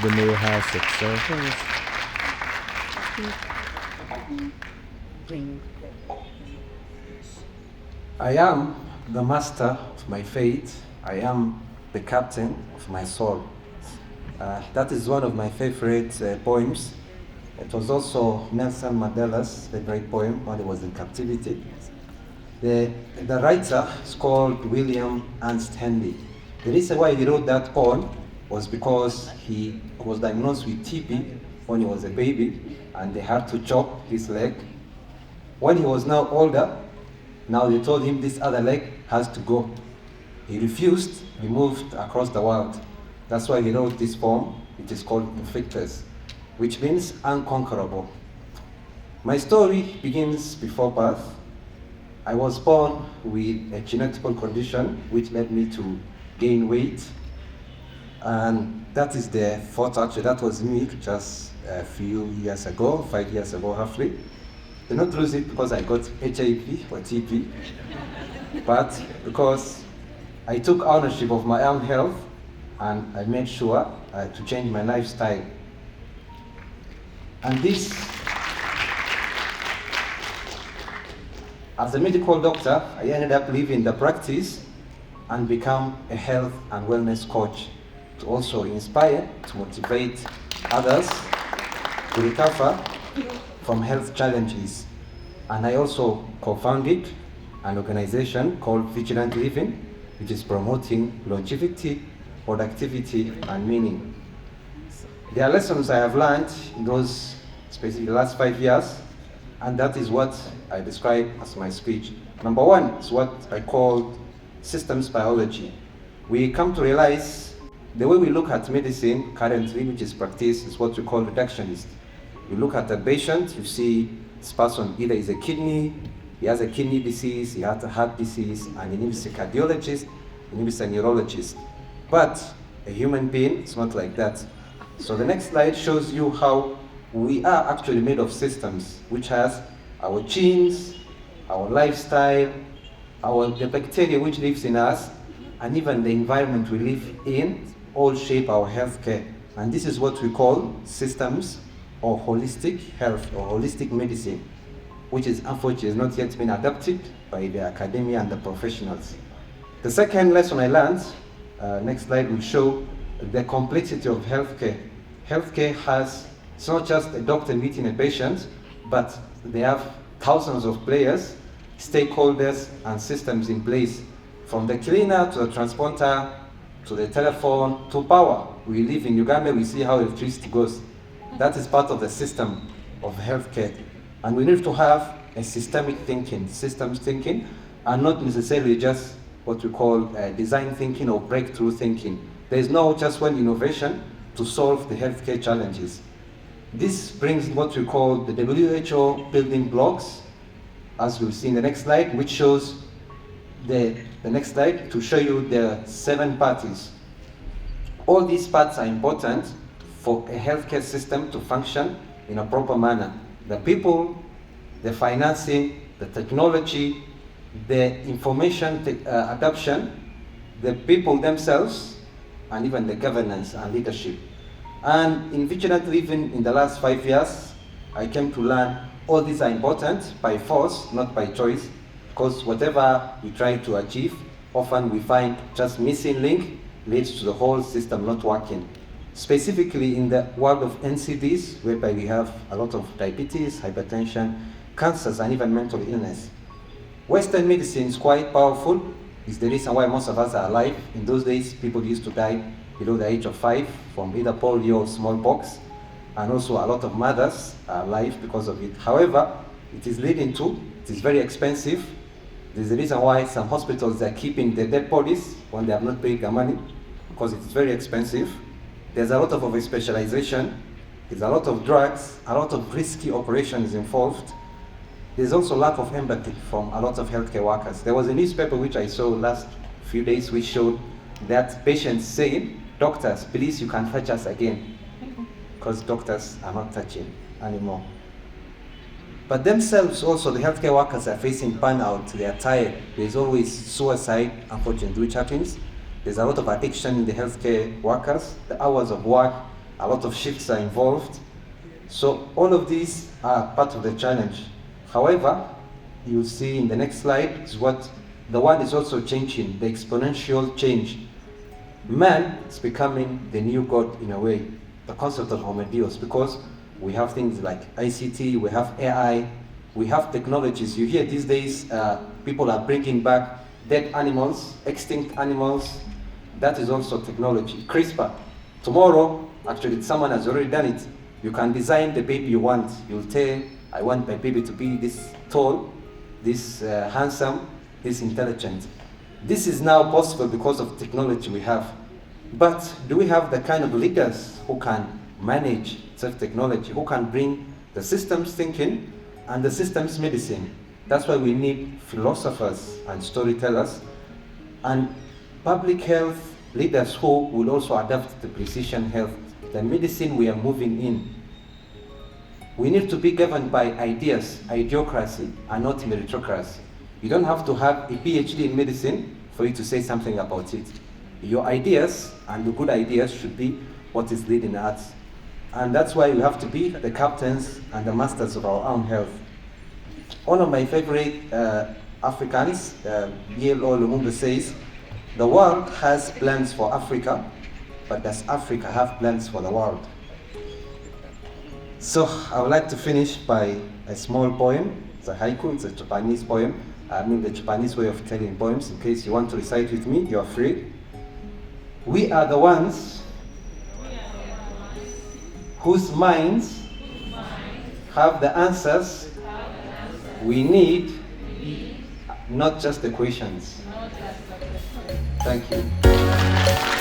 of the new house itself. I am the master of my fate. I am the captain of my soul. That is one of my favorite poems. It was also Nelson Mandela's favorite poem when he was in captivity. The writer is called William Ernst Henley. The reason why he wrote that poem was because he was diagnosed with TB when he was a baby, and they had to chop his leg. When he was now older, now they told him this other leg has to go. He refused, he moved across the world. That's why he wrote this poem. It is called Invictus, which means unconquerable. My story begins before birth. I was born with a genetical condition which led me to gain weight. And that is the thought, actually, that was me just a few years ago, 5 years ago, roughly. Did not lose it because I got HIV or TB, but because I took ownership of my own health and I made sure to change my lifestyle. And this, as a medical doctor, I ended up leaving the practice and become a health and wellness coach to also inspire, to motivate others to recover from health challenges. And I also co-founded an organization called Vigilant Living, which is promoting longevity, productivity, and meaning. There are lessons I have learned in those, especially the last 5 years, and that is what I describe as my speech. Number one is what I call systems biology. We come to realize the way we look at medicine currently, which is practiced, is what we call reductionist. You look at a patient, you see this person either is a kidney, he has a kidney disease, he has a heart disease, and he needs a cardiologist, he needs a neurologist. But a human being is not like that. So the next slide shows you how we are actually made of systems, which has our genes, our lifestyle, the bacteria which lives in us, and even the environment we live in, all shape our healthcare. And this is what we call systems or holistic health or holistic medicine, which is unfortunately not yet been adopted by the academia and the professionals. The second lesson I learned, next slide will show the complexity of healthcare. Healthcare it's not just a doctor meeting a patient, but they have thousands of players, stakeholders, and systems in place, from the cleaner to the transporter, to the telephone, to power. We live in Uganda, we see how electricity goes. That is part of the system of healthcare. And we need to have a systemic thinking, systems thinking, and not necessarily just what we call design thinking or breakthrough thinking. There is no just one innovation to solve the healthcare challenges. This brings what we call the WHO building blocks, as we'll see in the next slide, which shows the next slide to show you the 7 parties. All these parts are important for a healthcare system to function in a proper manner. The people, the financing, the technology, the information adoption, the people themselves, and even the governance and leadership. And in Vigilant Living in the last 5 years, I came to learn all these are important by force, not by choice, because whatever we try to achieve, often we find just missing link leads to the whole system not working. Specifically in the world of NCDs, whereby we have a lot of diabetes, hypertension, cancers, and even mental illness. Western medicine is quite powerful. It's the reason why most of us are alive. In those days, people used to die below the age of 5 from either polio or smallpox, and also a lot of mothers are alive because of it. However, it is very expensive. There's a reason why some hospitals are keeping the dead bodies when they have not paid their money, because it's very expensive. There's a lot of over-specialization, there's a lot of drugs, a lot of risky operations involved. There's also lack of empathy from a lot of healthcare workers. There was a newspaper which I saw last few days which showed that patients saying, "Doctors, please, you can touch us again," because doctors are not touching anymore. But themselves also, the healthcare workers are facing burnout, they are tired. There's always suicide, unfortunately, which happens. There's a lot of addiction in the healthcare workers. The hours of work a lot of shifts are involved. So all of these are part of the challenge. However, you'll see in the next slide is what the world is also changing, the exponential change. Man is becoming the new God in a way, the concept of Homo Deus, because we have things like ICT, we have AI, we have technologies. You hear these days people are bringing back dead animals, extinct animals. That is also technology. CRISPR. Tomorrow, actually someone has already done it. You can design the baby you want. You'll tell, I want my baby to be this tall, this handsome, this intelligent. This is now possible because of technology we have. But do we have the kind of leaders who can manage such technology, who can bring the systems thinking and the systems medicine? That's why we need philosophers and storytellers and public health leaders who will also adapt to precision health, the medicine we are moving in. We need to be governed by ideas, idiocracy, and not meritocracy. You don't have to have a PhD in medicine for you to say something about it. Your ideas and the good ideas should be what is leading us. And that's why we have to be the captains and the masters of our own health. One of my favorite Africans, B.L.O. Lumumba says, the world has plans for Africa, but does Africa have plans for the world? So I would like to finish by a small poem. It's a haiku, it's a Japanese poem. I mean the Japanese way of telling poems. In case you want to recite with me, you're free. We are the ones whose minds have the answers we need, not just the questions. Thank you.